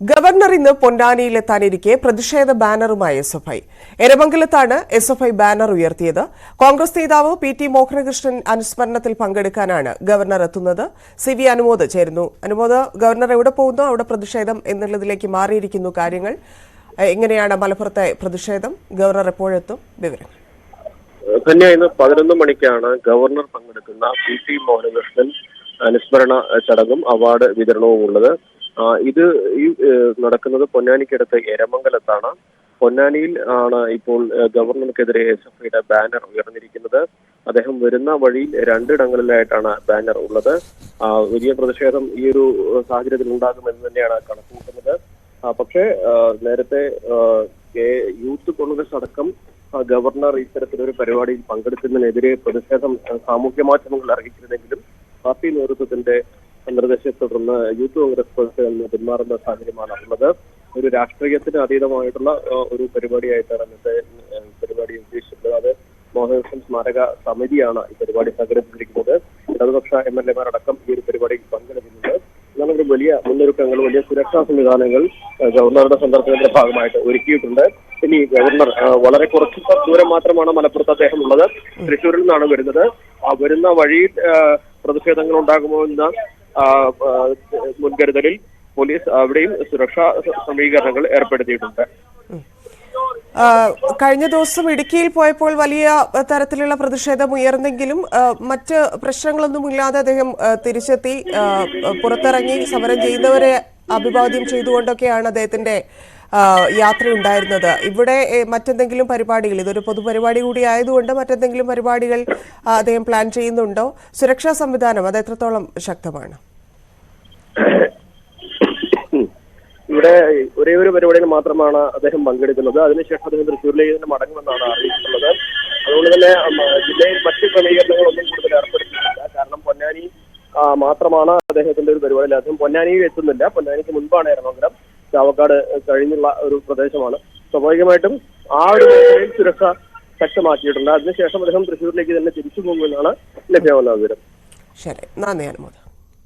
Governor ഇന്ന് പൊന്നാനിയിലെത്താനിരിക്കെ പ്രതിഷേധ ബാനറുമായി SFI. എരമംഗലത്താണ് SFI banner ഉയർത്തിയത്. കോൺഗ്രസ് നേതാവ് പി.ടി. മോഹനകൃഷ്ണൻ അനുസ്മരണത്തിൽ പങ്കെടുക്കാനാണ് ഗവർണർ എത്തുന്നത്. സി.വി. അനുമോദ് ചേരുന്നു. അനുമോദ്, ഗവർണർ എവിടെ പോകുന്നു? അവിടെ പ്രതിഷേധം എന്നുള്ളതിലേക്ക് മാറിയിരിക്കുന്നു കാര്യങ്ങൾ. എങ്ങനെയാണ് മലപ്പുറത്തെ പ്രതിഷേധം? ഗവർണർ എപ്പോഴെത്തും? വിവരങ്ങൾ. തന്നെ ഇന്ന് 11 മണിക്കാണ് ഗവർണർ പങ്കെടുക്കുന്ന പി.ടി. മോഹനകൃഷ്ണൻ അനുസ്മരണ ചടങ്ങും അവാർഡ് വിതരണവും ഉള്ളത്. ഇത് നടക്കുന്നത് പൊന്നാനിക്കടുത്ത് എരമംഗലത്താണ്. പൊന്നാനിയിൽ ആണ് ഇപ്പോൾ ഗവർണർക്കെതിരെ എസ്എഫ്ഐയുടെ ബാനർ ഉയർന്നിരിക്കുന്നത്. അദ്ദേഹം വരുന്ന വഴിയിൽ 2 ഇടങ്ങളിലായിട്ടാണ് ബാനർ ഉള്ളത്. വലിയ പ്രതിഷേധം ഈ ഒരു സാഹചര്യത്തിൽ ഉണ്ടാകുമെന്ന് തന്നെയാണ് കണക്കുകൂട്ടുന്നത്. പക്ഷേ നേരത്തെ യൂത്ത് കോൺഗ്രസ് അടക്കം ഗവർണർ ഇത്തരത്തിലൊരു പരിപാടിയിൽ പങ്കെടുക്കുന്നതിനെതിരെ പ്രതിഷേധം സാമൂഹ്യ മാധ്യമങ്ങളിൽ അറിയിച്ചിരുന്നെങ്കിലും പാർട്ടി നേതൃത്വത്തിന്റെ നിർദ്ദേശത്തെ തുടർന്ന് യൂത്ത് കോൺഗ്രസ് പ്രതിഷേധം പിന്മാറുന്ന സാഹചര്യമാണ് ഉള്ളത്. ഒരു രാഷ്ട്രീയത്തിന് അതീതമായിട്ടുള്ള ഒരു പരിപാടിയായിട്ടാണ് ഇന്നത്തെ പരിപാടി ഉദ്ദേശിച്ചിട്ടുള്ളത്. അത് മോഹനകൃഷ്ണൻ സ്മാരക സമിതിയാണ് ഈ പരിപാടി സംഘടിപ്പിച്ചിരിക്കുന്നത്. ഇടതുപക്ഷ എംഎൽഎമാരടക്കം ഈ ഒരു പരിപാടിയിൽ പങ്കെടുക്കുന്നുണ്ട്. എന്നാലും വലിയ മുന്നൊരുക്കങ്ങൾ, വലിയ സുരക്ഷാ സംവിധാനങ്ങൾ ഗവർണറുടെ സന്ദർശനത്തിന്റെ ഭാഗമായിട്ട് ഒരുക്കിയിട്ടുണ്ട്. ഇനി ഗവർണർ വളരെ കുറച്ച് ദൂരം മാത്രമാണ് മലപ്പുറത്ത് അദ്ദേഹം ഉള്ളത്. തൃശ്ശൂരിൽ നിന്നാണ് വരുന്നത്. വരുന്ന വഴിയിൽ പ്രതിഷേധങ്ങൾ ഉണ്ടാകുമോ എന്ന മുൻകരുതലിൽ പോലീസ് അവിടെയും സുരക്ഷാ ക്രമീകരണങ്ങൾ ഏർപ്പെടുത്തിയിട്ടുണ്ട്. കഴിഞ്ഞ ദിവസം ഇടുക്കിയിൽ പോയപ്പോൾ വലിയ തരത്തിലുള്ള പ്രതിഷേധം ഉയർന്നെങ്കിലും മറ്റ് പ്രശ്നങ്ങളൊന്നുമില്ലാതെ അദ്ദേഹം തിരിച്ചെത്തി. പുറത്തിറങ്ങി സമരം ചെയ്യുന്നവരെ അഭിവാദ്യം ചെയ്തുകൊണ്ടൊക്കെയാണ് അദ്ദേഹത്തിന്റെ യാത്ര ഉണ്ടായിരുന്നത്. ഇവിടെ മറ്റെന്തെങ്കിലും പരിപാടികൾ, ഇതൊരു പൊതുപരിപാടി കൂടി ആയതുകൊണ്ട് മറ്റെന്തെങ്കിലും പരിപാടികൾ അദ്ദേഹം പ്ലാൻ ചെയ്യുന്നുണ്ടോ? സുരക്ഷാ സംവിധാനം അത് എത്രത്തോളം ശക്തമാണ്? ഇവിടെ ഒരേ ഒരു പരിപാടിയിൽ മാത്രമാണ് അദ്ദേഹം പങ്കെടുക്കുന്നത്. അതിനുശേഷം അദ്ദേഹം തൃശ്ശൂരിലേക്ക് തന്നെ മടങ്ങുമെന്നാണ് അറിയിച്ചിട്ടുള്ളത്. അതുകൊണ്ട് തന്നെ ജില്ലയിൽ മറ്റ് ക്രമീകരണങ്ങളൊന്നും കൂടുതൽ ഏർപ്പെടുത്തിയിട്ടില്ല. കാരണം പൊന്നാനി മാത്രമാണ് അദ്ദേഹത്തിന്റെ ഒരു പരിപാടിയിൽ. അദ്ദേഹം പൊന്നാനിയിൽ എത്തുന്നില്ല. പൊന്നാനിക്ക് മുൻപാണ് എറണാകുളം, ചാവക്കാട് കഴിഞ്ഞുള്ള ഒരു പ്രദേശമാണ്. സ്വാഭാവികമായിട്ടും ആ ഒരു മേഖലയിൽ സുരക്ഷ ശക്തമാക്കിയിട്ടുണ്ട്. അതിനുശേഷം അദ്ദേഹം തൃശ്ശൂരിലേക്ക് തന്നെ തിരിച്ചു പോകുമെന്നാണ് ലഭ്യമാകുന്ന വിവരം. ശരി, നന്ദി അനുമോദ്.